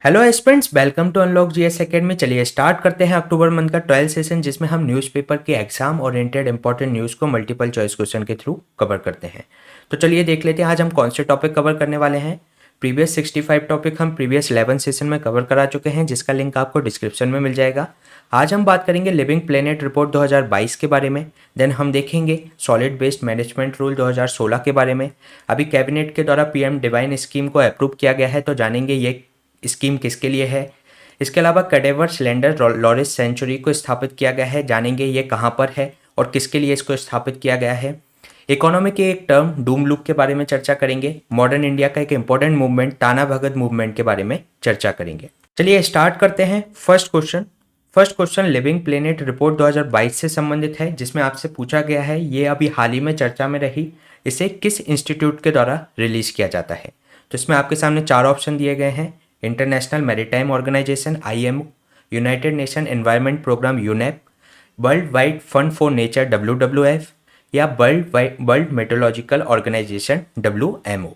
Hello students, welcome to unlock GS academy. चलिए start करते हैं अक्टूबर मंथ का 12 सेशन, जिसमें हम न्यूज़पेपर के एग्जाम ओरिएंटेड इंपॉर्टेंट न्यूज़ को मल्टीपल चॉइस क्वेश्चन के थ्रू कवर करते हैं। तो चलिए देख लेते हैं आज हम कौन से टॉपिक कवर करने वाले हैं। प्रीवियस 65 टॉपिक हम प्रीवियस 11 सेशन में कवर करा चुके हैं, जिसका लिंक आपको डिस्क्रिप्शन में मिल जाएगा। आज हम बात करेंगे लिविंग प्लेनेट रिपोर्ट 2022 के बारे में। देन हम देखेंगे सॉलिड वेस्ट मैनेजमेंट रूल 2016 के बारे में। अभी कैबिनेट के द्वारा पीएम डिवाइन स्कीम को अप्रूव किया गया है, तो जानेंगे ये स्कीम किसके लिए है। इसके अलावा कैडेवर सिलेंडर लॉरेंस सेंचुरी को स्थापित किया गया है, जानेंगे ये कहाँ पर है और किसके लिए इसको स्थापित किया गया है। इकोनॉमी के एक टर्म डूम लूप के बारे में चर्चा करेंगे। मॉडर्न इंडिया का एक important movement Tana Bhagat movement के बारे में चर्चा करेंगे। चलिए स्टार्ट करते हैं। First question living planet report 2022 से संबंधित है, जिसमें आपसे पूछा गया है ये अभी हाल ही में चर्चा में रही, इसे किस इंस्टीट्यूट के द्वारा रिलीज किया जाता है। तो इसमें आपके सामने चार ऑप्शन दिए गए हैं। International maritime organisation IMO, united nation environment programme UNEP, world wide fund for nature WWF या वर्ल्ड मेट्रोलॉजिकल ऑर्गेनाइजेशन WMO।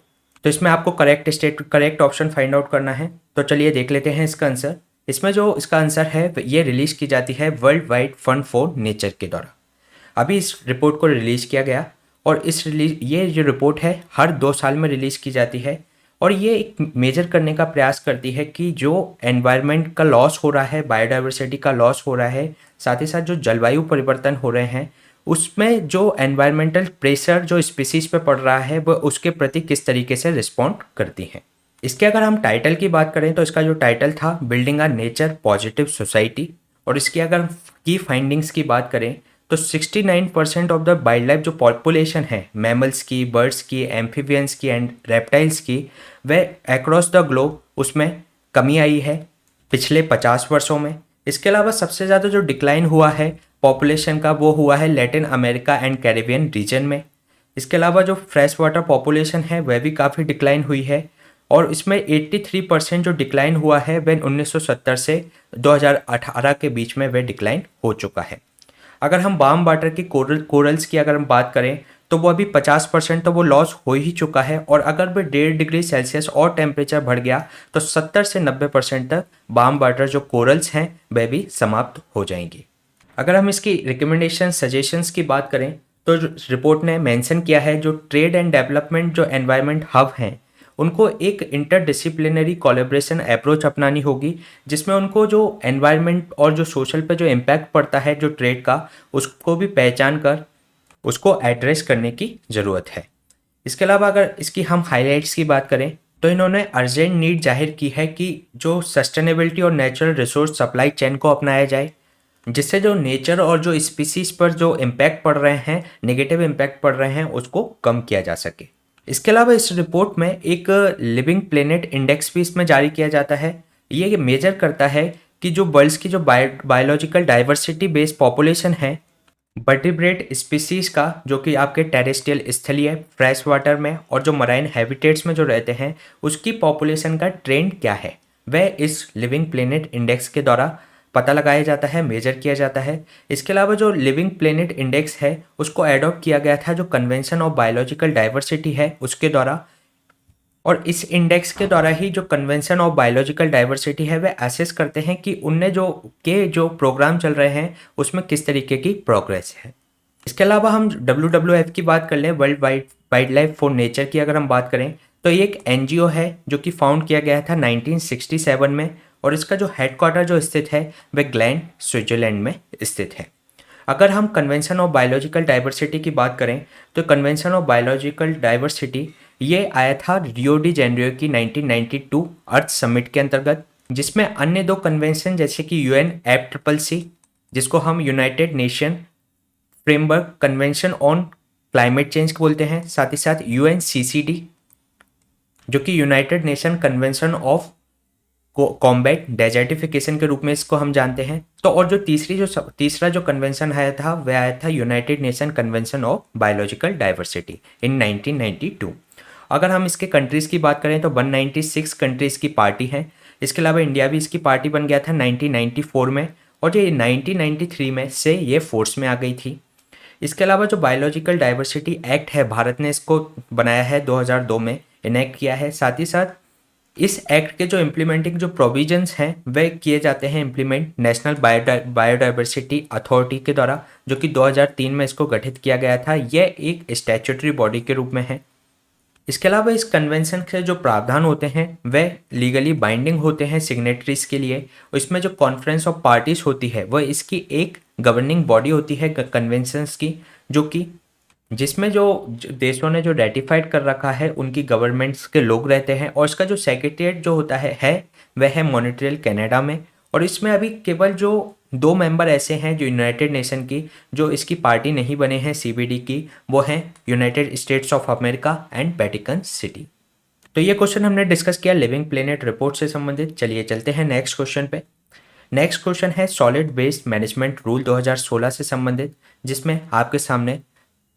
तो इसमें आपको करेक्ट ऑप्शन फाइंड आउट करना है। तो चलिए देख लेते हैं इसका आंसर। इसमें जो इसका आंसर है ये रिलीज की जाती है world wide fund for nature के द्वारा। अभी इस रिपोर्ट को रिलीज किया गया और ये जो रिपोर्ट है हर 2 साल में रिलीज की जाती है और ये एक मेजर करने का प्रयास करती है कि जो एनवायरनमेंट का लॉस हो रहा है, बायोडाइवर्सिटी का लॉस हो रहा है, साथ ही साथ जो जलवायु परिवर्तन हो रहे हैं, उसमें जो एनवायरमेंटल प्रेशर जो स्पीसीज पे पड़ रहा है वह उसके प्रति किस तरीके से रिस्पॉन्ड करती हैं। इसके अगर हम टाइटल की बात करें तो इसका जो टाइटल था building a nature positive society, और इसकी अगर की फाइंडिंग्स की बात करें तो 69% ऑफ द वाइल्ड लाइफ जो पॉपुलेशन है मैमल्स की, बर्ड्स की, एम्फीबियंस की एंड रेप्टाइल्स की, वह अक्रॉस द ग्लोब उसमें कमी आई है पिछले 50 वर्षों में। इसके अलावा सबसे ज़्यादा जो डिक्लाइन हुआ है पॉपुलेशन का वो हुआ है Latin America and Caribbean region में। इसके अलावा जो फ्रेश वाटर पॉपुलेशन है वह भी काफ़ी डिक्लाइन हुई है और इसमें 83% जो डिक्लाइन हुआ है वह 1970 से 2018 के बीच में वह डिक्लाइन हो चुका है। अगर हम वार्म वाटर की कोरल्स की अगर हम बात करें तो वो अभी 50% तो वो लॉस हो ही चुका है, और अगर वो 1.5 डिग्री सेल्सियस और टेम्परेचर बढ़ गया तो 70 से 90% तक वार्म वाटर जो कोरल्स हैं वह भी समाप्त हो जाएंगी। अगर हम इसकी रिकमेंडेशन सजेशंस की बात करें तो रिपोर्ट ने मेंशन किया है जो ट्रेड एंड डेवलपमेंट जो एनवायरनमेंट हब हैं उनको एक इंटरडिसिप्लिनरी कोलैबोरेशन अप्रोच अपनानी होगी, जिसमें उनको जो एनवायरनमेंट और जो सोशल पे जो इम्पैक्ट पड़ता है जो ट्रेड का, उसको भी पहचान कर उसको एड्रेस करने की ज़रूरत है। इसके अलावा अगर इसकी हम हाइलाइट्स की बात करें तो इन्होंने अर्जेंट नीड जाहिर की है कि जो सस्टेनेबिलिटी और नेचुरल रिसोर्स सप्लाई चेन को अपनाया जाए, जिससे जो नेचर और जो स्पीसीज पर जो इम्पैक्ट पड़ रहे हैं, नेगेटिव इम्पैक्ट पड़ रहे हैं, उसको कम किया जा सके। इसके अलावा इस रिपोर्ट में एक लिविंग प्लेनेट इंडेक्स भी इसमें जारी किया जाता है। ये मेजर करता है कि जो वर्ल्ड्स की जो बायोलॉजिकल डाइवर्सिटी बेस्ड पॉपुलेशन है वर्टिब्रेट स्पीसीज का, जो कि आपके टेरेस्ट्रियल स्थलीय फ्रेश वाटर में और जो मराइन हैबिटेट्स में जो रहते हैं, उसकी पॉपुलेशन का ट्रेंड क्या है वह इस लिविंग प्लेनेट इंडेक्स के द्वारा पता लगाया जाता है, मेजर किया जाता है। इसके अलावा जो लिविंग प्लेनेट इंडेक्स है उसको एडॉप्ट किया गया था जो कन्वेंशन ऑफ बायोलॉजिकल डाइवर्सिटी है उसके द्वारा, और इस इंडेक्स के द्वारा ही जो कन्वेंशन ऑफ बायोलॉजिकल डाइवर्सिटी है वह असेस करते हैं कि उनने जो प्रोग्राम चल रहे हैं उसमें किस तरीके की प्रोग्रेस है। इसके अलावा हम WWF की बात कर लें, world wild life for nature की अगर हम बात करें तो ये एक NGO है जो कि फाउंड किया गया था 1967 में, और इसका जो हेडक्वार्टर जो स्थित है वह ग्लैंड स्विट्जरलैंड में स्थित है। अगर हम कन्वेंशन ऑफ बायोलॉजिकल डाइवर्सिटी की बात करें तो कन्वेंशन ऑफ बायोलॉजिकल डाइवर्सिटी ये आया था रियो डी जेनेरियो की 1992 अर्थ समिट के अंतर्गत, जिसमें अन्य 2 कन्वेंशन जैसे कि UNFCCC, जिसको हम United nation framework convention on climate change बोलते हैं, साथ ही साथ UNCCD जो कि United nation convention of combat desertification के रूप में इसको हम जानते हैं। तो और जो तीसरा जो कन्वेंशन आया था वह आया था United nation convention of biological diversity in 1992। अगर हम इसके कंट्रीज़ की बात करें तो 196 कंट्रीज़ की पार्टी हैं। इसके अलावा इंडिया भी इसकी पार्टी बन गया था 1994 में, और ये 1993 में से ये फोर्स में आ गई थी। इसके अलावा जो बायोलॉजिकल डाइवर्सिटी एक्ट है भारत ने इसको बनाया है 2002 में इनेक्ट किया है। साथ ही साथ इस एक्ट के जो इम्प्लीमेंटिंग जो प्रोविजंस हैं वे किए जाते हैं इम्प्लीमेंट नेशनल बायोडाइवर्सिटी अथॉरिटी के द्वारा, जो कि 2003 में इसको गठित किया गया था। यह एक स्टैट्यूटरी बॉडी के रूप में है। इसके अलावा इस कन्वेंशन के जो प्रावधान होते हैं वे लीगली बाइंडिंग होते हैं सिग्नेटरीज के लिए। इसमें जो कॉन्फ्रेंस ऑफ पार्टीज होती है वह इसकी एक गवर्निंग बॉडी होती है कन्वेंशंस की, जो कि जिसमें जो देशों ने जो रेटिफाइड कर रखा है उनकी गवर्नमेंट्स के लोग रहते हैं। और इसका जो सेक्रेटरीट जो होता है वह है मॉन्ट्रियल कनाडा में। और इसमें अभी केवल जो 2 मेंबर ऐसे हैं जो यूनाइटेड नेशन की जो इसकी पार्टी नहीं बने हैं सीबीडी की, वो हैं United states of America and Vatican city. तो ये क्वेश्चन हमने डिस्कस किया लिविंग प्लेनेट रिपोर्ट से संबंधित। चलिए चलते हैं नेक्स्ट क्वेश्चन पे। नेक्स्ट क्वेश्चन है सॉलिड वेस्ट मैनेजमेंट रूल 2016 से संबंधित, जिसमें आपके सामने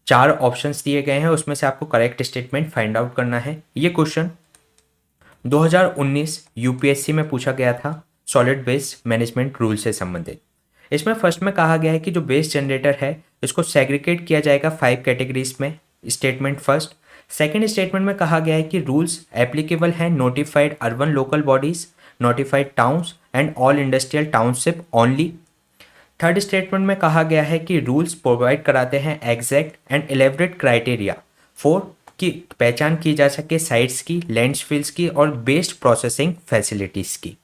4 ऑप्शंस दिए गए हैं, उसमें से आपको करेक्ट स्टेटमेंट फाइंड आउट करना है। ये क्वेश्चन 2019 यूपीएससी में पूछा गया था सॉलिड वेस्ट मैनेजमेंट रूल से संबंधित। इसमें फर्स्ट में कहा गया है कि जो वेस्ट जनरेटर है इसको सेग्रीगेट किया जाएगा 5 कैटेगरीज में, स्टेटमेंट फर्स्ट। सेकेंड स्टेटमेंट में कहा गया है कि रूल्स एप्लीकेबल हैं notified urban local bodies, notified towns and all industrial township only. Third statement में कहा गया है कि रूल्स प्रोवाइड कराते हैं exact and elaborate criteria for की पहचान की जा सके साइट्स की, लैंडफिल्स की और वेस्ट प्रोसेसिंग फैसिलिटीज़ की।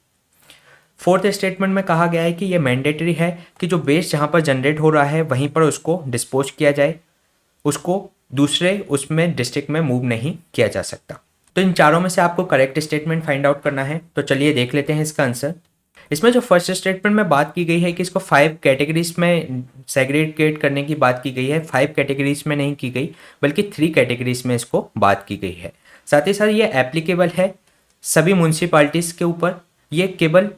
फोर्थ स्टेटमेंट में कहा गया है कि ये मैंडेटरी है कि जो वेस्ट जहाँ पर जनरेट हो रहा है वहीं पर उसको डिस्पोज किया जाए, उसको दूसरे उसमें डिस्ट्रिक्ट में मूव नहीं किया जा सकता। तो इन चारों में से आपको करेक्ट स्टेटमेंट फाइंड आउट करना है। तो चलिए देख लेते हैं इसका आंसर। इसमें जो फर्स्ट स्टेटमेंट में बात की गई है कि इसको 5 कैटेगरीज में सेग्रीगेट करने की बात की गई है, 5 कैटेगरीज में नहीं की गई बल्कि 3 कैटेगरीज में इसको बात की गई है। साथ ही साथ ये एप्लीकेबल है सभी म्यूनसिपालिटीज़ के ऊपर, ये केवल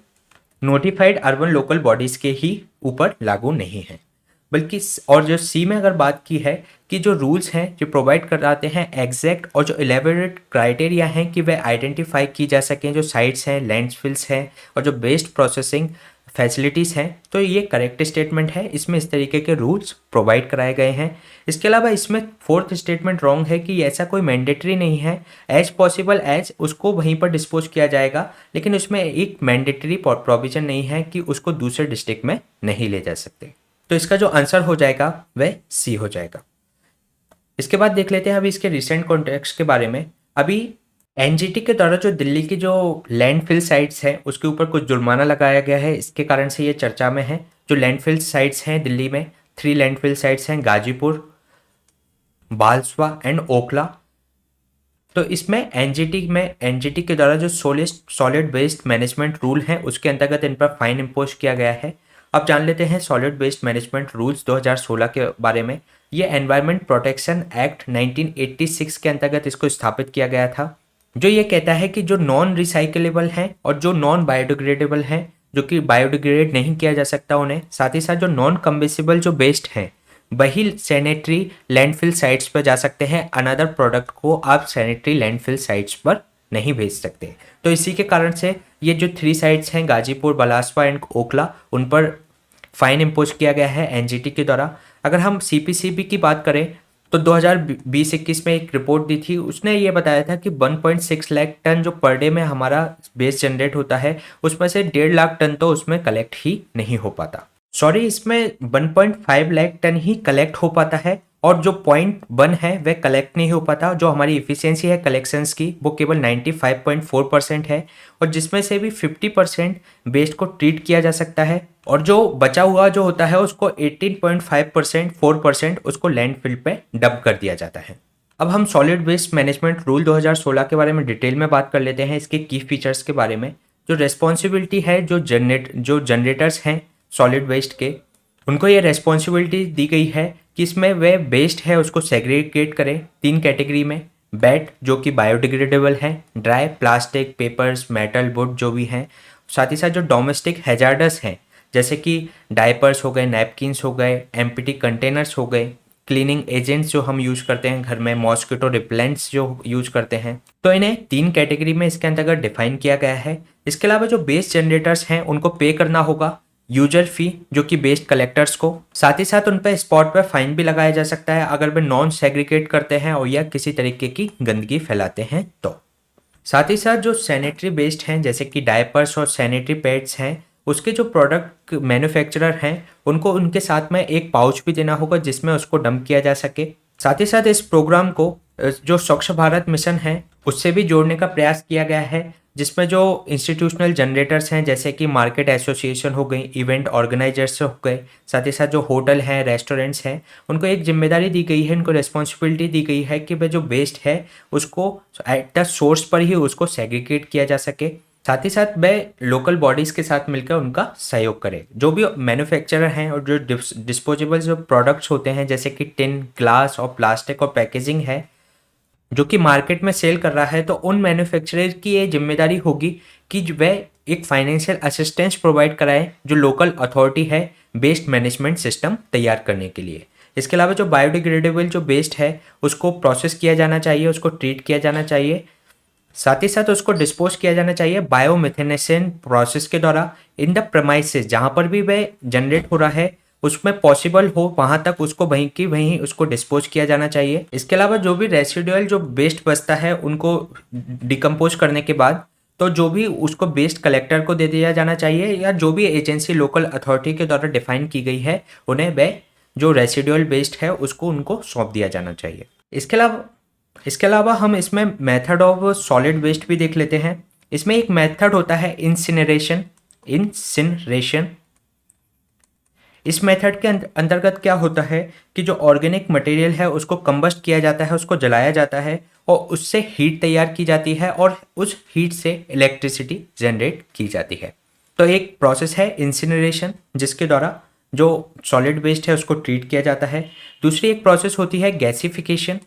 नोटिफाइड अर्बन लोकल बॉडीज़ के ही ऊपर लागू नहीं है। बल्कि और जो सी में अगर बात की है कि जो रूल्स हैं जो प्रोवाइड कराते हैं एग्जैक्ट और जो एलेबोरेट क्राइटेरिया हैं कि वह आइडेंटिफाई की जा सकें जो साइट्स हैं, लैंडफिल्स हैं और जो वेस्ट प्रोसेसिंग फैसिलिटीज़ हैं, तो ये करेक्ट स्टेटमेंट है। इसमें इस तरीके के रूल्स प्रोवाइड कराए गए हैं। इसके अलावा इसमें फोर्थ स्टेटमेंट रॉन्ग है कि ऐसा कोई मैंडेटरी नहीं है, एज पॉसिबल एज उसको वहीं पर डिस्पोज किया जाएगा, लेकिन उसमें एक मैंडेटरी प्रोविजन नहीं है कि उसको दूसरे डिस्ट्रिक्ट में नहीं ले जा सकते। तो इसका जो आंसर हो जाएगा वह सी हो जाएगा। इसके बाद देख लेते हैं अभी इसके रिसेंट कॉन्टेक्स्ट के बारे में। अभी एनजीटी के द्वारा जो दिल्ली की जो लैंडफिल साइट्स हैं उसके ऊपर कुछ जुर्माना लगाया गया है, इसके कारण से ये चर्चा में है। जो लैंडफिल साइट्स हैं दिल्ली में 3 लैंडफिल साइट्स हैं, गाजीपुर, बालसवा एंड ओखला। तो इसमें एनजीटी के द्वारा जो सॉलिड वेस्ट मैनेजमेंट रूल है उसके अंतर्गत इन पर फाइन इम्पोज किया गया है। अब जान लेते हैं सॉलिड वेस्ट मैनेजमेंट रूल्स 2016 के बारे में। ये एनवायरनमेंट प्रोटेक्शन एक्ट 1986 के अंतर्गत इसको स्थापित किया गया था, जो ये कहता है कि जो नॉन रिसाइकलेबल हैं और जो नॉन बायोडिग्रेडेबल हैं, जो कि बायोडिग्रेड नहीं किया जा सकता उन्हें, साथ ही साथ जो नॉन कम्बिसिबल जो वेस्ट हैं वही सैनिटरी लैंडफिल साइट्स पर जा सकते हैं। अनदर प्रोडक्ट को आप सैनिटरी लैंडफिल साइट्स पर नहीं भेज सकते। तो इसी के कारण से ये जो 3 साइट्स हैं गाजीपुर, बलासपा एंड ओखला, उन पर फाइन इम्पोज किया गया है एनजीटी के द्वारा। अगर हम सीपीसीबी की बात करें तो 2020-21 में एक रिपोर्ट दी थी, उसने ये बताया था कि 1.6 लाख टन जो पर डे में हमारा वेस्ट जनरेट होता है उसमें से 1.5 लाख टन तो उसमें कलेक्ट ही नहीं हो पाता। सॉरी, इसमें 1.5 लाख टन ही कलेक्ट हो पाता है और जो 0.1 है वह कलेक्ट नहीं हो पाता। जो हमारी इफ़िशियंसी है कलेक्शंस की वो केवल 95.4% है और जिसमें से भी 50% वेस्ट को ट्रीट किया जा सकता है और जो बचा हुआ जो होता है उसको 18.5% 4% उसको लैंडफिल पे डंप कर दिया जाता है। अब हम सॉलिड वेस्ट मैनेजमेंट रूल 2016 के बारे में डिटेल में बात कर लेते हैं, इसके की फीचर्स के बारे में। जो रेस्पॉन्सिबिलिटी है जो जनरेटर्स हैं सॉलिड वेस्ट के, उनको ये रेस्पॉन्सिबिलिटी दी गई है कि इसमें वह वेस्ट है उसको सेग्रीगेट करें 3 कैटेगरी में। वेट जो कि बायोडिग्रेडेबल है, dry plastic, papers, metal, would जो भी हैं, साथ ही साथ जो डोमेस्टिक हैजार्डस हैं जैसे कि डायपर्स हो गए, नैपकिन्स हो गए, एम्प्टी कंटेनर्स हो गए, क्लीनिंग एजेंट्स जो हम यूज करते हैं घर में, मॉस्किटो रिपेलेंट्स जो यूज करते हैं, तो इन्हें 3 कैटेगरी में इसके अंतर्गत डिफाइन किया गया है। इसके अलावा जो वेस्ट जनरेटर्स हैं उनको पे करना होगा यूजर फी जो कि वेस्ट कलेक्टर्स को, साथ ही साथ उन पर स्पॉट पर फाइन भी लगाया जा सकता है अगर वे नॉन सेग्रीगेट करते हैं और या किसी तरीके की गंदगी फैलाते हैं तो। साथ ही साथ जो सैनिटरी वेस्ट हैं जैसे कि डायपर्स और सैनिटरी पैड्स हैं, उसके जो प्रोडक्ट मैन्युफैक्चरर हैं उनको उनके साथ में एक पाउच भी देना होगा जिसमें उसको डंप किया जा सके। साथ ही साथ इस प्रोग्राम को जो स्वच्छ भारत मिशन है उससे भी जोड़ने का प्रयास किया गया है, जिसमें जो इंस्टीट्यूशनल जनरेटर्स हैं जैसे कि मार्केट एसोसिएशन हो गई, इवेंट ऑर्गेनाइजर्स हो गए, साथ ही साथ जो होटल हैं, रेस्टोरेंट्स हैं, उनको एक जिम्मेदारी दी गई है, उनको रिस्पॉन्सिबिलिटी दी गई है कि वह जो वेस्ट है उसको एट द सोर्स पर ही उसको सेग्रीगेट किया जा सके। साथ ही साथ वह लोकल बॉडीज़ के साथ मिलकर उनका सहयोग करे। जो भी मैन्युफैक्चरर हैं और जो डिस्पोजेबल जो प्रोडक्ट्स होते हैं जैसे कि टिन, ग्लास और प्लास्टिक और पैकेजिंग है जो कि मार्केट में सेल कर रहा है, तो उन मैन्युफैक्चरर की ये जिम्मेदारी होगी कि वह एक फाइनेंशियल असिस्टेंस प्रोवाइड कराए जो लोकल अथॉरिटी है वेस्ट मैनेजमेंट सिस्टम तैयार करने के लिए। इसके अलावा जो बायोडिग्रेडेबल जो वेस्ट है उसको प्रोसेस किया जाना चाहिए, उसको ट्रीट किया जाना चाहिए, साथ ही साथ उसको डिस्पोज किया जाना चाहिए बायोमिथेनेशन प्रोसेस के द्वारा इन द प्रेमाइसेस, जहाँ पर भी वह जनरेट हो रहा है उसमें पॉसिबल हो वहाँ तक उसको वहीं की वहीं उसको डिस्पोज किया जाना चाहिए। इसके अलावा जो भी रेसिडुअल जो वेस्ट बचता है उनको डिकम्पोज करने के बाद तो जो भी उसको वेस्ट कलेक्टर को दे दिया जाना चाहिए, या जो भी एजेंसी लोकल अथॉरिटी के द्वारा डिफाइन की गई है उन्हें वह जो रेसिडुअल वेस्ट है उसको उनको सौंप दिया जाना चाहिए। इसके अलावा हम इसमें मेथड ऑफ सॉलिड वेस्ट भी देख लेते हैं। इसमें एक मेथड होता है इंसिनरेशन। इस मेथड के अंतर्गत क्या होता है कि जो ऑर्गेनिक मटेरियल है उसको कंबस्ट किया जाता है, उसको जलाया जाता है और उससे हीट तैयार की जाती है और उस हीट से इलेक्ट्रिसिटी जनरेट की जाती है। तो एक प्रोसेस है इंसिनरेशन जिसके द्वारा जो सॉलिड वेस्ट है उसको ट्रीट किया जाता है। दूसरी एक प्रोसेस होती है गैसिफिकेशन।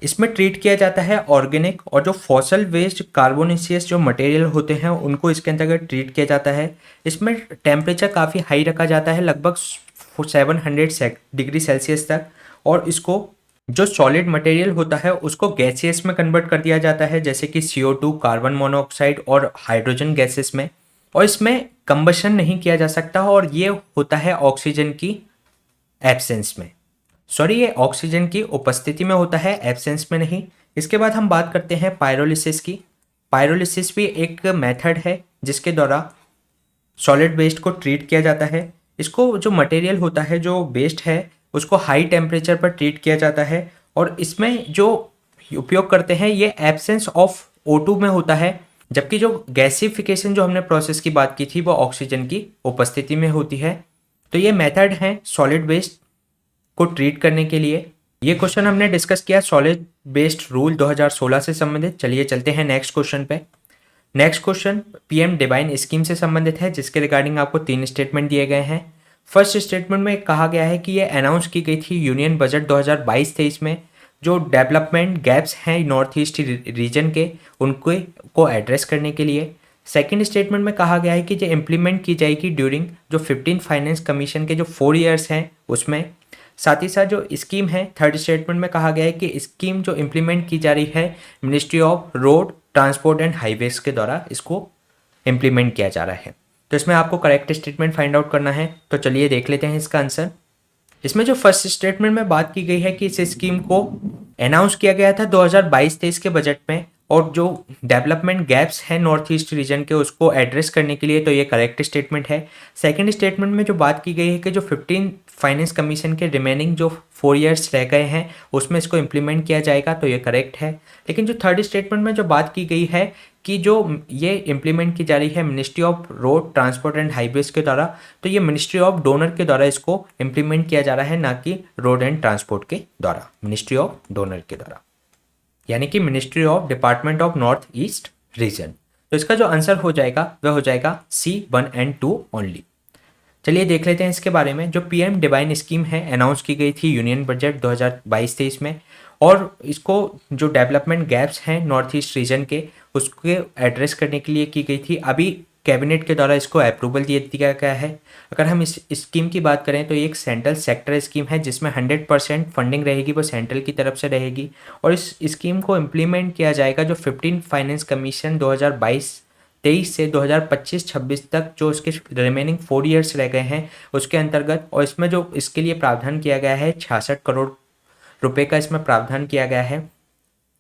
इसमें ट्रीट किया जाता है ऑर्गेनिक और जो फॉसल वेस्ट कार्बोनेसियस जो मटेरियल होते हैं उनको इसके अंतर्गत ट्रीट किया जाता है। इसमें टेम्परेचर काफ़ी हाई रखा जाता है, लगभग 700 डिग्री सेल्सियस तक, और इसको जो सॉलिड मटेरियल होता है उसको गैसियस में कन्वर्ट कर दिया जाता है जैसे कि CO2, कार्बन मोनोऑक्साइड और हाइड्रोजन गैसेस में, और इसमें कंबशन नहीं किया जा सकता और ये होता है ऑक्सीजन की एब्सेंस में, ये ऑक्सीजन की उपस्थिति में होता है, एब्सेंस में नहीं। इसके बाद हम बात करते हैं पायरोलिसिस की। पायरोलिसिस भी एक मेथड है जिसके द्वारा सॉलिड वेस्ट को ट्रीट किया जाता है। इसको जो मटेरियल होता है जो वेस्ट है उसको हाई टेम्परेचर पर ट्रीट किया जाता है और इसमें जो उपयोग करते हैं ये एब्सेंस ऑफ O2 में होता है, जबकि जो गैसिफिकेशन जो हमने प्रोसेस की बात की थी वो ऑक्सीजन की उपस्थिति में होती है। तो ये मेथड है सॉलिड वेस्ट को ट्रीट करने के लिए। ये क्वेश्चन हमने डिस्कस किया सॉलिड वेस्ट रूल 2016 से संबंधित। चलिए चलते हैं नेक्स्ट क्वेश्चन पे। Next question PM divine scheme से संबंधित है जिसके रिगार्डिंग आपको 3 स्टेटमेंट दिए गए हैं। फर्स्ट स्टेटमेंट में कहा गया है कि ये अनाउंस की गई थी यूनियन बजट 2022-23 में जो डेवलपमेंट गैप्स हैं नॉर्थ ईस्ट रीजन के उनको को एड्रेस करने के लिए। सेकेंड स्टेटमेंट में कहा गया है कि जो इम्प्लीमेंट की जाएगी ड्यूरिंग जो 15 फाइनेंस कमीशन के जो 4 ईयर्स हैं उसमें। साथ ही साथ जो स्कीम है थर्ड स्टेटमेंट में कहा गया है कि स्कीम जो इम्प्लीमेंट की जा रही है ministry of road transport and highways के द्वारा इसको इम्प्लीमेंट किया जा रहा है। तो इसमें आपको करेक्ट स्टेटमेंट फाइंड आउट करना है। तो चलिए देख लेते हैं इसका आंसर। इसमें जो फर्स्ट स्टेटमेंट में बात की गई है कि इस स्कीम को अनाउंस किया गया था 2022-23 के बजट में और जो डेवलपमेंट गैप्स हैं नॉर्थ ईस्ट रीजन के उसको एड्रेस करने के लिए, तो ये करेक्ट स्टेटमेंट है। सेकंड स्टेटमेंट में जो बात की गई है कि जो 15 फाइनेंस कमीशन के रिमेनिंग जो 4 ईयर्स रह गए हैं उसमें इसको इम्प्लीमेंट किया जाएगा, तो ये करेक्ट है। लेकिन जो थर्ड स्टेटमेंट में जो बात की गई है कि जो ये इम्प्लीमेंट की जा रही है ministry of road transport and highways के द्वारा, तो ये मिनिस्ट्री ऑफ डोनर के द्वारा इसको इम्प्लीमेंट किया जा रहा है, ना कि रोड एंड ट्रांसपोर्ट के द्वारा, मिनिस्ट्री ऑफ डोनर के द्वारा, यानी कि ministry of department of north east region. तो इसका जो आंसर हो जाएगा वह हो जाएगा C1 and 2 ओनली। चलिए देख लेते हैं इसके बारे में। जो PM डिवाइन स्कीम है अनाउंस की गई थी यूनियन बजट 2022-23 में और इसको जो डेवलपमेंट गैप्स हैं नॉर्थ ईस्ट रीजन के उसके एड्रेस करने के लिए की गई थी। अभी कैबिनेट के द्वारा इसको अप्रूवल दे दिया गया है। अगर हम इस स्कीम की बात करें तो ये एक सेंट्रल सेक्टर स्कीम है जिसमें 100% फंडिंग रहेगी वो सेंट्रल की तरफ से रहेगी और इस स्कीम को इम्प्लीमेंट किया जाएगा जो 15 फाइनेंस कमीशन 2022-23 से 2025-26 तक जो इसके रिमेनिंग 4 ईयर्स रह गए हैं उसके अंतर्गत। और इसमें जो इसके लिए प्रावधान किया गया है 66 करोड़ रुपए का इसमें प्रावधान किया गया है।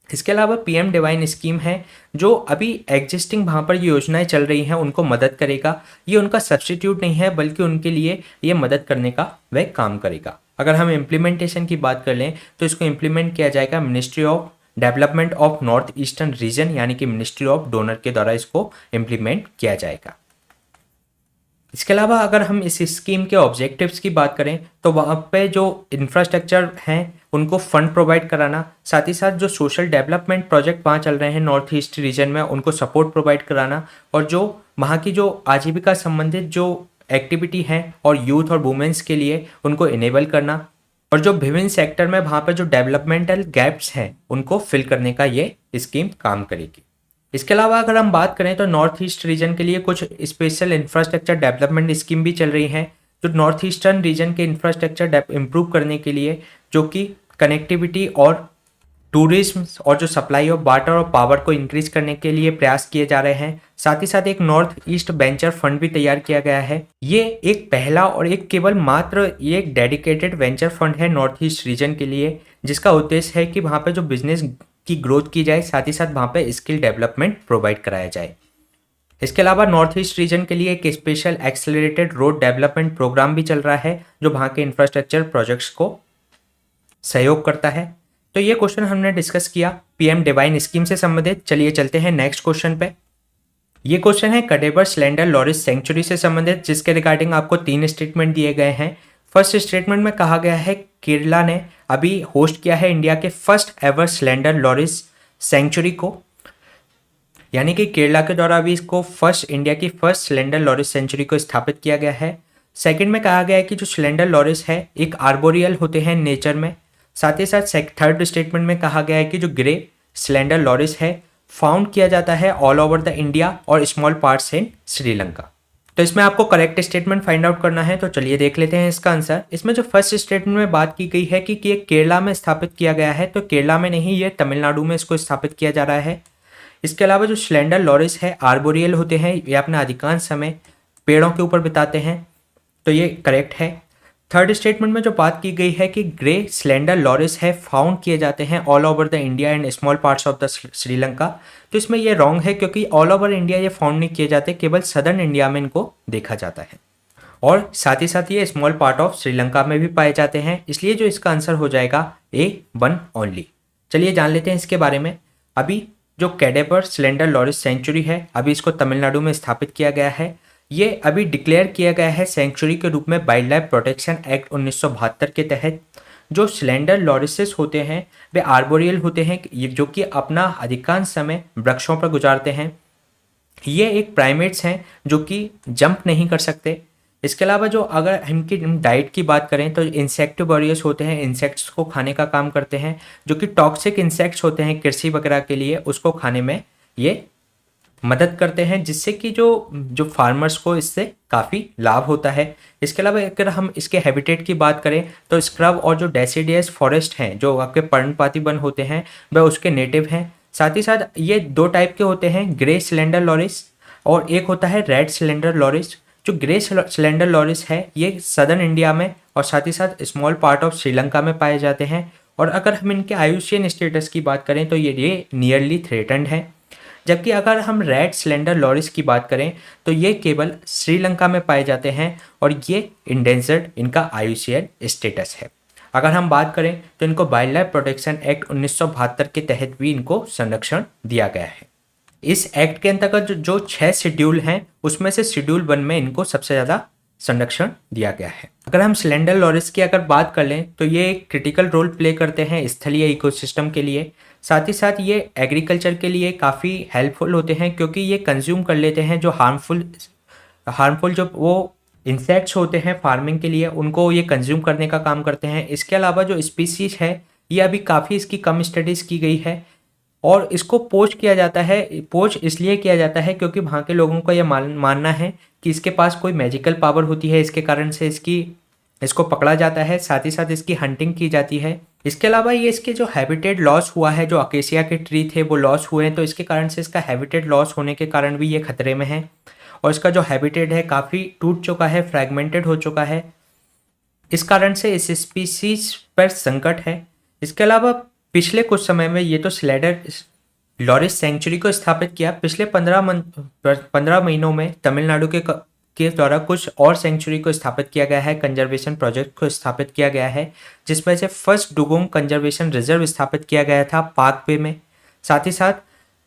इसके अलावा पीएम डिवाइन स्कीम है जो अभी एग्जिस्टिंग वहाँ पर ये योजनाएं चल रही हैं उनको मदद करेगा। ये उनका सब्स्टिट्यूट नहीं है बल्कि उनके लिए ये मदद करने का वह काम करेगा। अगर हम इम्प्लीमेंटेशन की बात कर लें तो इसको इम्प्लीमेंट किया जाएगा ministry of development of north eastern region यानी कि मिनिस्ट्री ऑफ डोनर के द्वारा इसको इम्प्लीमेंट किया जाएगा। इसके अलावा अगर हम इस स्कीम के ऑब्जेक्टिव्स की बात करें तो वहाँ पे जो इंफ्रास्ट्रक्चर हैं उनको फंड प्रोवाइड कराना, साथ ही साथ जो सोशल डेवलपमेंट प्रोजेक्ट वहाँ चल रहे हैं नॉर्थ ईस्ट रीजन में उनको सपोर्ट प्रोवाइड कराना, और जो वहाँ की जो आजीविका संबंधित जो एक्टिविटी हैं और यूथ और वुमेंस के लिए उनको इनेबल करना, और जो विभिन्न सेक्टर में वहाँ पर जो डेवलपमेंटल गैप्स हैं उनको फिल करने का ये स्कीम काम करेगी। इसके अलावा अगर हम बात करें तो नॉर्थ ईस्ट रीजन के लिए कुछ स्पेशल इंफ्रास्ट्रक्चर डेवलपमेंट स्कीम भी चल रही हैं जो नॉर्थ ईस्टर्न रीजन के इंफ्रास्ट्रक्चर इम्प्रूव करने के लिए, जो कि कनेक्टिविटी और टूरिज्म और जो सप्लाई ऑफ वाटर और पावर को इंक्रीज करने के लिए प्रयास किए जा रहे हैं। साथ ही साथ एक नॉर्थ ईस्ट वेंचर फंड भी तैयार किया गया है। ये एक पहला और एक केवल मात्र ये एक डेडिकेटेड वेंचर फंड है नॉर्थ ईस्ट रीजन के लिए, जिसका उद्देश्य है कि वहाँ पे जो बिजनेस की ग्रोथ की जाए, साथ ही साथ वहाँ पे स्किल डेवलपमेंट प्रोवाइड कराया जाए। इसके अलावा नॉर्थ ईस्ट रीजन के लिए एक special accelerated road development programme भी चल रहा है जो वहाँ के इंफ्रास्ट्रक्चर प्रोजेक्ट्स को सहयोग करता है। तो ये क्वेश्चन हमने डिस्कस किया पीएम डिवाइन स्कीम से संबंधित। चलिए चलते हैं नेक्स्ट क्वेश्चन पे। ये क्वेश्चन है कडेबर स्लेंडर लॉरिस सेंचुरी से संबंधित, जिसके रिगार्डिंग आपको 3 स्टेटमेंट दिए गए हैं। फर्स्ट स्टेटमेंट में कहा गया है केरला ने अभी होस्ट किया है इंडिया के first ever slender loris century को, यानी कि केरला के द्वारा अभी इसको इंडिया की फर्स्ट स्लेंडर लॉरिस सेंचुरी को स्थापित किया गया है। सेकंड में कहा गया है कि जो स्लेंडर लॉरिस है एक आर्बोरियल होते हैं नेचर में। साथ ही साथ थर्ड स्टेटमेंट में कहा गया है कि जो ग्रे स्लेंडर लॉरिस है फाउंड किया जाता है ऑल ओवर द इंडिया और स्मॉल पार्ट्स इन श्रीलंका। तो इसमें आपको करेक्ट स्टेटमेंट फाइंड आउट करना है, तो चलिए देख लेते हैं इसका आंसर। इसमें जो फर्स्ट स्टेटमेंट में बात की गई है कि ये केरला में स्थापित किया गया है, तो केरला में नहीं, ये तमिलनाडु में इसको स्थापित किया जा रहा है। इसके अलावा जो स्लेंडर लॉरिस है आर्बोरियल होते हैं, ये अपना अधिकांश समय पेड़ों के ऊपर बिताते हैं, तो ये करेक्ट है। थर्ड स्टेटमेंट में जो बात की गई है कि ग्रे स्लेंडर लॉरिस है फाउंड किए जाते हैं all over the India and small parts of the Sri Lanka, तो इसमें ये रॉन्ग है क्योंकि ऑल ओवर इंडिया ये फाउंड नहीं किए जाते, केवल सदर्न इंडिया में इनको देखा जाता है और साथ ही साथ ये स्मॉल पार्ट ऑफ श्रीलंका में भी पाए जाते हैं, इसलिए जो इसका आंसर हो जाएगा A1 ओनली। चलिए जान लेते हैं इसके बारे में। अभी जो कैडेबर स्लेंडर लॉरिस सेंचुरी है अभी इसको तमिलनाडु में स्थापित किया गया है। ये अभी डिक्लेयर किया गया है सेंचुरी के रूप में वाइल्ड लाइफ प्रोटेक्शन एक्ट 1972 के तहत। जो स्लेंडर लॉरिसेस होते हैं वे आर्बोरियल होते हैं जो कि अपना अधिकांश समय वृक्षों पर गुजारते हैं। ये एक प्राइमेट्स हैं जो कि जंप नहीं कर सकते। इसके अलावा जो अगर इनकी डाइट की बात करें तो इंसेक्टिवोरियस होते हैं, इंसेक्ट्स को खाने का काम करते हैं, जो कि टॉक्सिक इंसेक्ट्स होते हैं कृषि वगैरह के लिए उसको खाने में ये मदद करते हैं, जिससे कि जो फार्मर्स को इससे काफ़ी लाभ होता है। इसके अलावा अगर हम इसके हैबिटेट की बात करें तो स्क्रब और जो डेसिडियस फॉरेस्ट हैं जो आपके पर्णपाती वन होते हैं वह उसके नेटिव हैं। साथ ही साथ ये 2 टाइप के होते हैं, ग्रे स्लेंडर लॉरिस और एक होता है रेड स्लेंडर लॉरिस। जो ग्रे स्लेंडर लॉरिस है ये सदर्न इंडिया में और साथ ही साथ स्मॉल पार्ट ऑफ श्रीलंका में पाए जाते हैं। और अगर हम इनके आयुष्यन स्टेटस की बात करें तो ये नियरली थ्रेटन्ड है। जबकि अगर हम रेड स्लेंडर लॉरिस की बात करें तो ये केवल श्रीलंका में पाए जाते हैं और ये इंडेंजर्ड इनका आयुष्यन स्टेटस है। अगर हम बात करें तो इनको वाइल्ड लाइफ प्रोटेक्शन एक्ट 1972 के तहत भी इनको संरक्षण दिया गया है। इस एक्ट के अंतर्गत जो 6 शेड्यूल हैं उसमें से शेड्यूल 1 में इनको सबसे ज़्यादा संरक्षण दिया गया है। अगर हम स्लेंडर लॉरिस की अगर बात कर लें तो ये एक क्रिटिकल रोल प्ले करते हैं स्थलीय इकोसिस्टम के लिए। साथ ही साथ ये एग्रीकल्चर के लिए काफ़ी हेल्पफुल होते हैं क्योंकि ये कंज्यूम कर लेते हैं जो हार्मफुल जो वो इंसेक्ट्स होते हैं फार्मिंग के लिए, उनको ये कंज्यूम करने का काम करते हैं। इसके अलावा जो स्पीसीज है ये अभी काफ़ी इसकी कम स्टडीज़ की गई है और इसको पोच किया जाता है। पोच इसलिए किया जाता है क्योंकि वहाँ के लोगों का यह मानना है कि इसके पास कोई मैजिकल पावर होती है, इसके कारण से इसको पकड़ा जाता है। साथ ही साथ इसकी हंटिंग की जाती है। इसके अलावा ये इसके जो हैबिटेट लॉस हुआ है, जो अकेसिया के ट्री थे वो लॉस हुए हैं, तो इसके कारण से इसका हैबिटेट लॉस होने के कारण भी ये खतरे में है और इसका जो हैबिटेट है काफ़ी टूट चुका है, फ्रैगमेंटेड हो चुका है। इस कारण से इस स्पीसीज पर संकट है। इसके अलावा पिछले कुछ समय में ये तो स्लेडर लॉरिस सेंचुरी को स्थापित किया। पिछले 15 महीनों में तमिलनाडु के द्वारा कुछ और सेंचुरी को स्थापित किया गया है, कंजर्वेशन प्रोजेक्ट को स्थापित किया गया है, जिसमें से फर्स्ट डुगोंग कंजर्वेशन रिजर्व स्थापित किया गया था पाक वे में। साथ ही साथ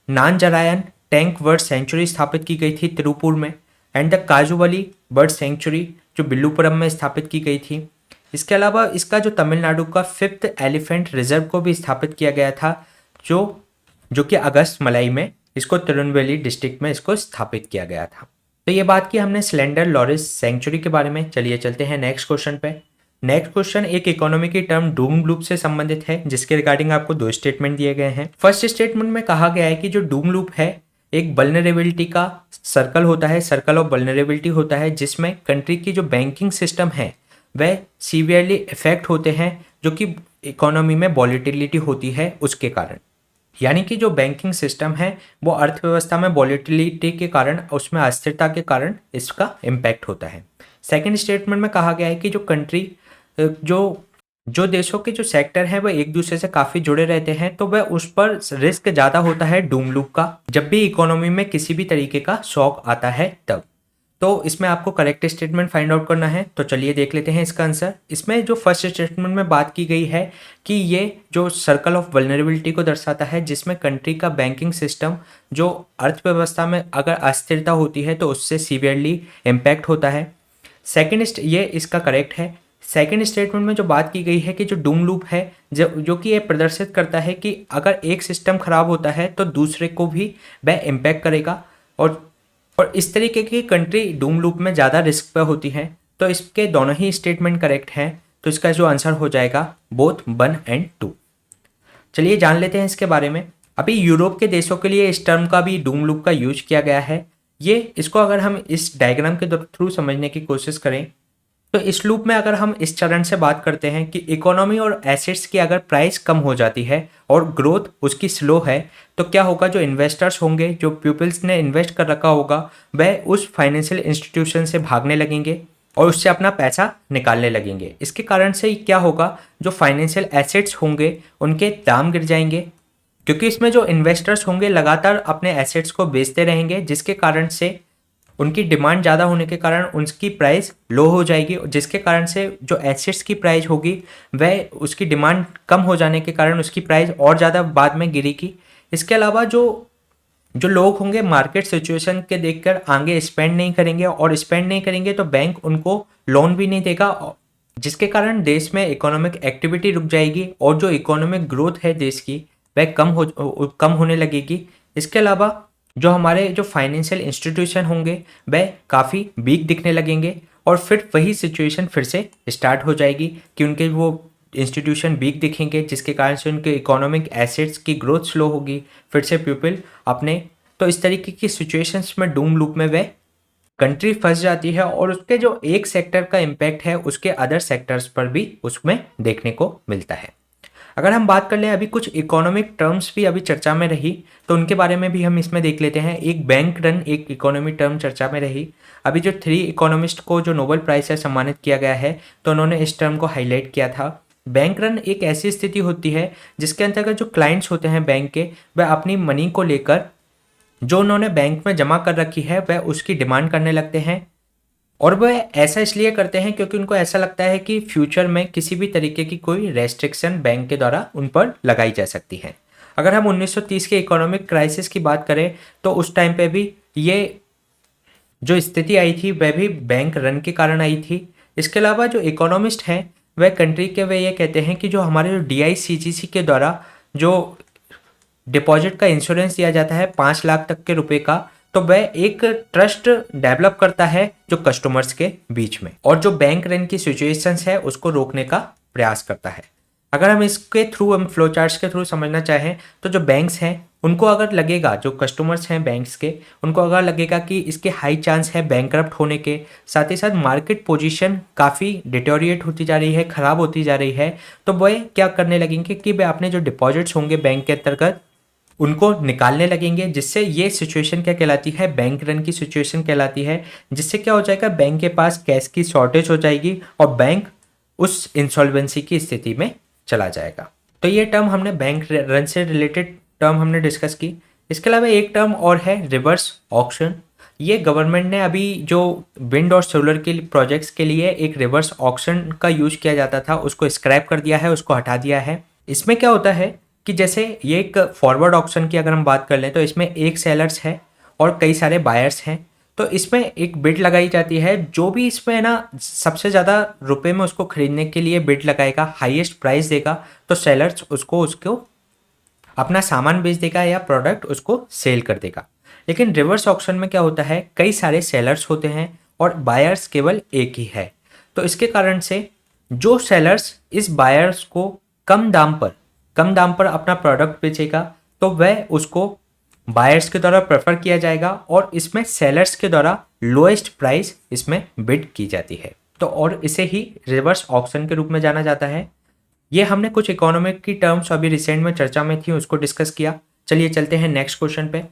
नानजरायन टैंक बर्ड सेंचुरी स्थापित की गई थी तिरुपुर में, एंड द काजुवली बर्ड सेंचुरी जो बिल्लुपुरम में स्थापित की गई थी। इसके अलावा इसका जो तमिलनाडु का 5th एलिफेंट रिजर्व को भी स्थापित किया गया था, जो कि अगस्त मलाई में इसको तिरुनेलवेली डिस्ट्रिक्ट में इसको स्थापित किया गया था। तो ये बात की हमने स्लेंडर लॉरिस सेंचुरी के बारे में। चलिए चलते हैं नेक्स्ट क्वेश्चन पे। नेक्स्ट क्वेश्चन एक इकोनॉमी की टर्म डूम लूप से संबंधित है, जिसके रिगार्डिंग आपको 2 स्टेटमेंट दिए गए हैं। फर्स्ट स्टेटमेंट में कहा गया है कि जो डूम लूप है एक वल्नरेबिलिटी का सर्कल होता है, सर्कल ऑफ वल्नरेबिलिटी होता है, जिसमें कंट्री की जो बैंकिंग सिस्टम है वह सीवियरली इफेक्ट होते हैं, जो कि इकोनॉमी में वॉलेटिलिटी होती है उसके कारण। यानी कि जो बैंकिंग सिस्टम है वो अर्थव्यवस्था में वॉलेटिलिटी के कारण, उसमें अस्थिरता के कारण इसका इम्पैक्ट होता है। सेकंड स्टेटमेंट में कहा गया है कि जो कंट्री जो देशों के जो सेक्टर हैं वह एक दूसरे से काफ़ी जुड़े रहते हैं, तो वह उस पर रिस्क ज़्यादा होता है डूम लूप का, जब भी इकोनॉमी में किसी भी तरीके का शॉक आता है तब। तो इसमें आपको करेक्ट स्टेटमेंट फाइंड आउट करना है। तो चलिए देख लेते हैं इसका आंसर। इसमें जो फर्स्ट स्टेटमेंट में बात की गई है कि ये जो सर्कल ऑफ वल्नरेबिलिटी को दर्शाता है, जिसमें कंट्री का बैंकिंग सिस्टम जो अर्थव्यवस्था में अगर अस्थिरता होती है तो उससे सीवियरली इम्पैक्ट होता है। ये इसका करेक्ट है। सेकेंड स्टेटमेंट में जो बात की गई है कि जो डूम लूप है जो कि ये प्रदर्शित करता है कि अगर एक सिस्टम खराब होता है तो दूसरे को भी वह इम्पैक्ट करेगा, और इस तरीके की कंट्री डूम लूप में ज़्यादा रिस्क पे होती है। तो इसके दोनों ही स्टेटमेंट करेक्ट हैं, तो इसका जो आंसर हो जाएगा बोथ 1 और 2। चलिए जान लेते हैं इसके बारे में। अभी यूरोप के देशों के लिए इस टर्म का भी डूम लूप का यूज किया गया है। इसको अगर हम इस डायग्राम के थ्रू समझने की कोशिश करें तो इस लूप में अगर हम इस चरण से बात करते हैं कि इकोनॉमी और एसेट्स की अगर प्राइस कम हो जाती है और ग्रोथ उसकी स्लो है, तो क्या होगा, जो इन्वेस्टर्स होंगे, जो पीपल्स ने इन्वेस्ट कर रखा होगा, वह उस फाइनेंशियल इंस्टीट्यूशन से भागने लगेंगे और उससे अपना पैसा निकालने लगेंगे। इसके कारण से क्या होगा, जो फाइनेंशियल एसेट्स होंगे उनके दाम गिर जाएंगे, क्योंकि इसमें जो इन्वेस्टर्स होंगे लगातार अपने एसेट्स को बेचते रहेंगे, जिसके कारण से उनकी डिमांड ज़्यादा होने के कारण उनकी प्राइस लो हो जाएगी, जिसके कारण से जो एसेट्स की प्राइस होगी वह उसकी डिमांड कम हो जाने के कारण उसकी प्राइस और ज़्यादा बाद में गिरेगी। इसके अलावा जो लोग होंगे मार्केट सिचुएशन के देखकर आगे स्पेंड नहीं करेंगे, और स्पेंड नहीं करेंगे तो बैंक उनको लोन भी नहीं देगा, जिसके कारण देश में इकोनॉमिक एक्टिविटी रुक जाएगी और जो इकोनॉमिक ग्रोथ है देश की वह कम होने लगेगी। इसके अलावा जो हमारे जो फाइनेंशियल इंस्टीट्यूशन होंगे वह काफ़ी वीक दिखने लगेंगे, और फिर वही सिचुएशन फिर से स्टार्ट हो जाएगी कि उनके वो इंस्टीट्यूशन वीक दिखेंगे, जिसके कारण से उनके इकोनॉमिक एसेट्स की ग्रोथ स्लो होगी, फिर से पीपल तो इस तरीके की सिचुएशंस में डूम लूप में वह कंट्री फंस जाती है, और उसके जो एक सेक्टर का इम्पैक्ट है उसके अदर सेक्टर्स पर भी उसमें देखने को मिलता है। अगर हम बात कर लें, अभी कुछ इकोनॉमिक टर्म्स भी अभी चर्चा में रही, तो उनके बारे में भी हम इसमें देख लेते हैं। एक बैंक रन एक इकोनॉमी टर्म चर्चा में रही। अभी जो 3 इकोनॉमिस्ट को जो नोबेल प्राइज से सम्मानित किया गया है, तो उन्होंने इस टर्म को हाईलाइट किया था। बैंक रन एक ऐसी स्थिति होती है जिसके अंतर्गत जो क्लाइंट्स होते हैं बैंक के, वह अपनी मनी को लेकर जो उन्होंने बैंक में जमा कर रखी है वह उसकी डिमांड करने लगते हैं, और वह ऐसा इसलिए करते हैं क्योंकि उनको ऐसा लगता है कि फ्यूचर में किसी भी तरीके की कोई रेस्ट्रिक्शन बैंक के द्वारा उन पर लगाई जा सकती है। अगर हम 1930 के इकोनॉमिक क्राइसिस की बात करें तो उस टाइम पे भी ये जो स्थिति आई थी वह भी बैंक रन के कारण आई थी। इसके अलावा जो इकोनॉमिस्ट हैं वह कंट्री के वे ये कहते हैं कि जो हमारे जो DICGC के द्वारा जो डिपॉजिट का इंश्योरेंस दिया जाता है 5 लाख तक के रुपए का, तो वह एक ट्रस्ट डेवलप करता है जो कस्टमर्स के बीच में, और जो बैंक रन की सिचुएशंस है उसको रोकने का प्रयास करता है। अगर हम इसके थ्रू हम फ्लो चार्ट्स के थ्रू समझना चाहें तो जो बैंक्स हैं उनको अगर लगेगा, जो कस्टमर्स हैं बैंक्स के, उनको अगर लगेगा कि इसके हाई चांस है बैंकरप्ट होने के, साथ ही साथ मार्केट पोजीशन काफ़ी डिटोरिएट होती जा रही है, ख़राब होती जा रही है, तो वह क्या करने लगेंगे कि वह अपने जो डिपॉजिट्स होंगे बैंक के अंतर्गत उनको निकालने लगेंगे, जिससे ये सिचुएशन क्या कहलाती है, बैंक रन की सिचुएशन कहलाती है। जिससे क्या हो जाएगा, बैंक के पास कैश की शॉर्टेज हो जाएगी और बैंक उस इंसॉल्वेंसी की स्थिति में चला जाएगा। तो ये टर्म हमने बैंक रन से रिलेटेड टर्म हमने डिस्कस की। इसके अलावा एक टर्म और है रिवर्स ऑक्शन। ये गवर्नमेंट ने अभी जो विंड और सोलर के प्रोजेक्ट्स के लिए एक रिवर्स ऑक्शन का यूज किया जाता था उसको स्क्रैप कर दिया है, उसको हटा दिया है। इसमें क्या होता है कि जैसे ये एक फॉरवर्ड ऑक्शन की अगर हम बात कर लें तो इसमें एक सेलर्स है और कई सारे बायर्स हैं। तो इसमें एक बिड लगाई जाती है, जो भी इसमें ना सबसे ज़्यादा रुपए में उसको खरीदने के लिए बिड लगाएगा, हाईएस्ट प्राइस देगा, तो सेलर्स उसको अपना सामान बेच देगा या प्रोडक्ट उसको सेल कर देगा। लेकिन रिवर्स ऑक्शन में क्या होता है, कई सारे सेलर्स होते हैं और बायर्स केवल एक ही है। तो इसके कारण से जो सेलर्स इस बायर्स को कम दाम पर अपना प्रोडक्ट बेचेगा तो वह उसको बायर्स के द्वारा प्रेफर किया जाएगा और इसमें सेलर्स के द्वारा लोएस्ट प्राइस इसमें बिड की जाती है। तो और इसे ही रिवर्स ऑक्शन के रूप में जाना जाता है। ये हमने कुछ इकोनॉमिक की टर्म्स अभी रिसेंट में चर्चा में थी उसको डिस्कस किया। चलिए चलते हैं नेक्स्ट क्वेश्चन पे।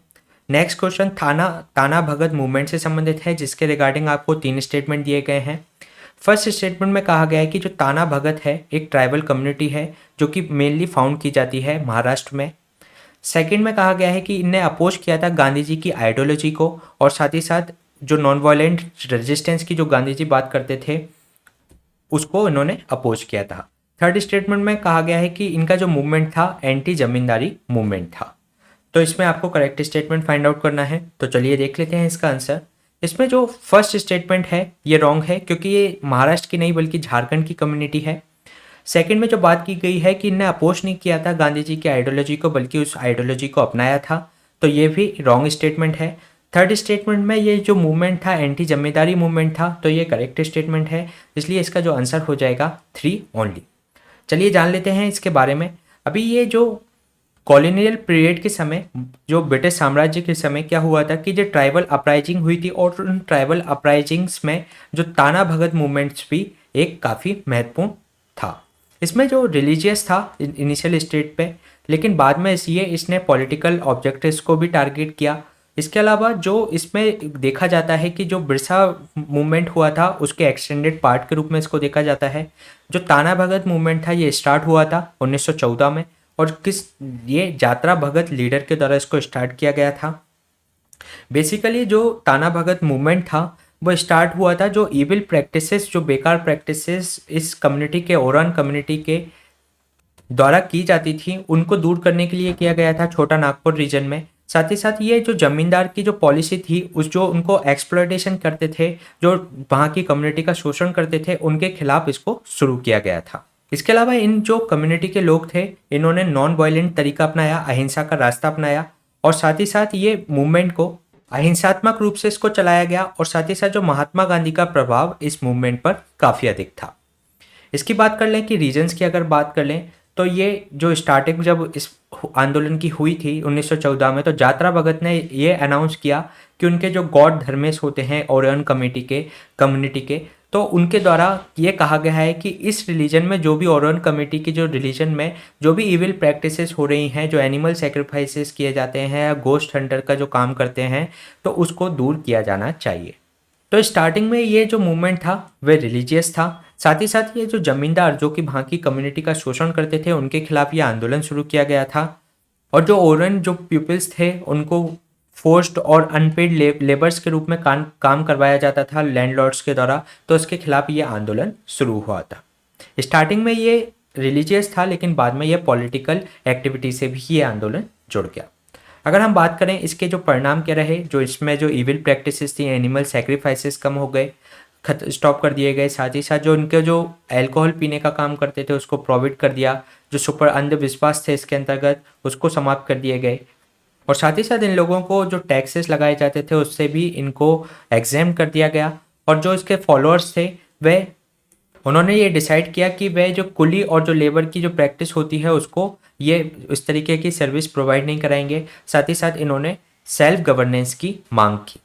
नेक्स्ट क्वेश्चन ताना भगत मूवमेंट से संबंधित है, जिसके रिगार्डिंग आपको 3 स्टेटमेंट दिए गए हैं। फर्स्ट स्टेटमेंट में कहा गया है कि जो ताना भगत है एक ट्राइबल कम्युनिटी है जो कि मेनली फाउंड की जाती है महाराष्ट्र में। सेकंड में कहा गया है कि इनने अपोज किया था गांधी जी की आइडियोलॉजी को और साथ ही साथ जो नॉन वायलेंट रेजिस्टेंस की जो गांधी जी बात करते थे उसको इन्होंने अपोज किया था। थर्ड स्टेटमेंट में कहा गया है कि इनका जो मूवमेंट था एंटी जमींदारी मूवमेंट था। तो इसमें आपको करेक्ट स्टेटमेंट फाइंड आउट करना है। तो चलिए देख लेते हैं इसका आंसर। इसमें जो फर्स्ट स्टेटमेंट है ये रॉन्ग है, क्योंकि ये महाराष्ट्र की नहीं बल्कि झारखंड की कम्युनिटी है। सेकंड में जो बात की गई है कि इनने अपोज नहीं किया था गांधी जी की आइडियोलॉजी को बल्कि उस आइडियोलॉजी को अपनाया था, तो ये भी रॉन्ग स्टेटमेंट है। थर्ड स्टेटमेंट में ये जो मूवमेंट था एंटी जमींदारी मूवमेंट था, तो ये करेक्ट स्टेटमेंट है, इसलिए इसका जो आंसर हो जाएगा 3 ओनली। चलिए जान लेते हैं इसके बारे में। अभी ये जो कॉलोनियल पीरियड के समय, जो ब्रिटिश साम्राज्य के समय क्या हुआ था कि जो ट्राइबल अपराइजिंग हुई थी और उन ट्राइबल अपराइजिंग्स में जो ताना भगत मूवमेंट्स भी एक काफ़ी महत्वपूर्ण था। इसमें जो रिलीजियस था इनिशियल स्टेट पे, लेकिन बाद में इसने पॉलिटिकल ऑब्जेक्टिव्स को भी टारगेट किया। इसके अलावा जो इसमें देखा जाता है कि जो बिरसा मूवमेंट हुआ था उसके एक्सटेंडेड पार्ट के रूप में इसको देखा जाता है। जो ताना भगत मूवमेंट था ये स्टार्ट हुआ था 1914 में, और ये जात्रा भगत लीडर के द्वारा इसको स्टार्ट किया गया था। बेसिकली जो ताना भगत मूवमेंट था वो स्टार्ट हुआ था जो इविल प्रैक्टिसेस, जो बेकार प्रैक्टिसेस इस कम्युनिटी के ओरान कम्युनिटी के द्वारा की जाती थी उनको दूर करने के लिए किया गया था छोटा नागपुर रीजन में। साथ ही साथ ये जो जमींदार की जो पॉलिसी थी उस जो उनको एक्सप्लॉयटेशन करते थे, जो वहाँ की कम्युनिटी का शोषण करते थे, उनके खिलाफ इसको शुरू किया गया था। इसके अलावा इन जो कम्युनिटी के लोग थे इन्होंने नॉन वायलेंट तरीका अपनाया, अहिंसा का रास्ता अपनाया, और साथ ही साथ ये मूवमेंट को अहिंसात्मक रूप से इसको चलाया गया। और साथ ही साथ जो महात्मा गांधी का प्रभाव इस मूवमेंट पर काफ़ी अधिक था। इसकी बात कर लें कि रीजन्स की अगर बात कर लें तो ये जो स्टार्टिंग जब इस आंदोलन की हुई थी 1914 में, तो जात्रा भगत ने ये अनाउंस किया कि उनके जो गॉड धर्मेश होते हैं ओरियन कम्युनिटी के, तो उनके द्वारा ये कहा गया है कि इस रिलीजन में जो भी ओरियन कम्युनिटी की जो रिलीजन में जो भी इविल प्रैक्टिसेस हो रही हैं, जो एनिमल सेक्रीफाइसेस किए जाते हैं या गोस्ट हंटर का जो काम करते हैं, तो उसको दूर किया जाना चाहिए। तो स्टार्टिंग में ये जो मूवमेंट था वह रिलीजियस था। साथ ही साथ ये जो जमींदार जो कि वहाँ की कम्युनिटी का शोषण करते थे उनके खिलाफ ये आंदोलन शुरू किया गया था। और जो ओरन जो पीपल्स थे उनको फोर्स्ड और अनपेड लेबर्स के रूप में काम करवाया जाता था लैंडलॉर्ड्स के द्वारा, तो इसके खिलाफ ये आंदोलन शुरू हुआ था। स्टार्टिंग में ये रिलीजियस था लेकिन बाद में ये पॉलिटिकल एक्टिविटी से भी ये आंदोलन जुड़ गया। अगर हम बात करें इसके जो परिणाम क्या रहे, जो इसमें जो इविल प्रैक्टिसेस थी, एनिमल सेक्रीफाइसेस कम हो गए, स्टॉप कर दिए गए। साथ ही साथ जो उनके जो अल्कोहल पीने का काम करते थे उसको प्रोहिबिट कर दिया। जो सुपर अंधविश्वास थे इसके अंतर्गत उसको समाप्त कर दिए गए। और साथ ही साथ इन लोगों को जो टैक्सेस लगाए जाते थे उससे भी इनको एग्जेम कर दिया गया। और जो इसके फॉलोअर्स थे वह उन्होंने ये डिसाइड किया कि वह जो कुली और जो लेबर की जो प्रैक्टिस होती है उसको ये इस तरीके की सर्विस प्रोवाइड नहीं कराएंगे। साथ ही साथ इन्होंने सेल्फ गवर्नेंस की मांग की।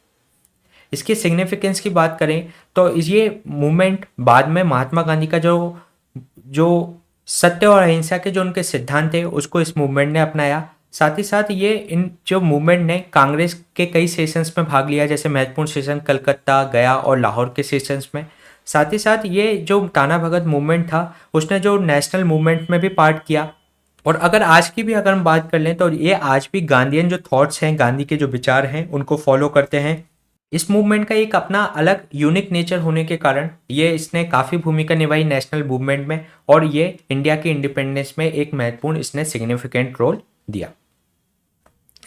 इसकी सिग्निफिकेंस की बात करें तो ये मूवमेंट बाद में महात्मा गांधी का जो सत्य और अहिंसा के जो उनके सिद्धांत थे उसको इस मूवमेंट ने अपनाया। साथ ही साथ ये इन जो मूवमेंट ने कांग्रेस के कई सेशंस में भाग लिया, जैसे महत्वपूर्ण सेशन कलकत्ता, गया और लाहौर के सेशंस में। साथ ही साथ ये जो ताना भगत मूवमेंट था उसने जो नेशनल मूवमेंट में भी पार्ट किया, और अगर आज की भी अगर हम बात कर लें तो ये आज भी गांधीयन जो थॉट्स हैं, गांधी के जो विचार हैं, उनको फॉलो करते हैं। इस मूवमेंट का एक अपना अलग यूनिक नेचर होने के कारण ये इसने काफ़ी भूमिका निभाई नेशनल मूवमेंट में, और ये इंडिया की इंडिपेंडेंस में एक महत्वपूर्ण इसने सिग्निफिकेंट रोल दिया।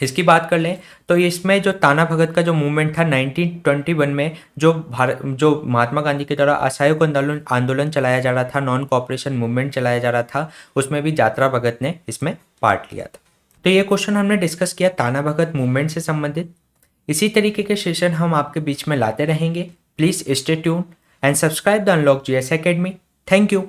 इसकी बात कर लें तो इसमें जो ताना भगत का जो मूवमेंट था 1921 में, जो महात्मा गांधी के द्वारा असहयोग आंदोलन आंदोलन चलाया जा रहा था, नॉन कॉपरेशन मूवमेंट चलाया जा रहा था, उसमें भी यात्रा भगत ने इसमें पार्ट लिया था। तो ये क्वेश्चन हमने डिस्कस किया ताना भगत मूवमेंट से संबंधित। इसी तरीके के सेशन हम आपके बीच में लाते रहेंगे। Please stay tune and subscribe the unlock GS academy. Thank you.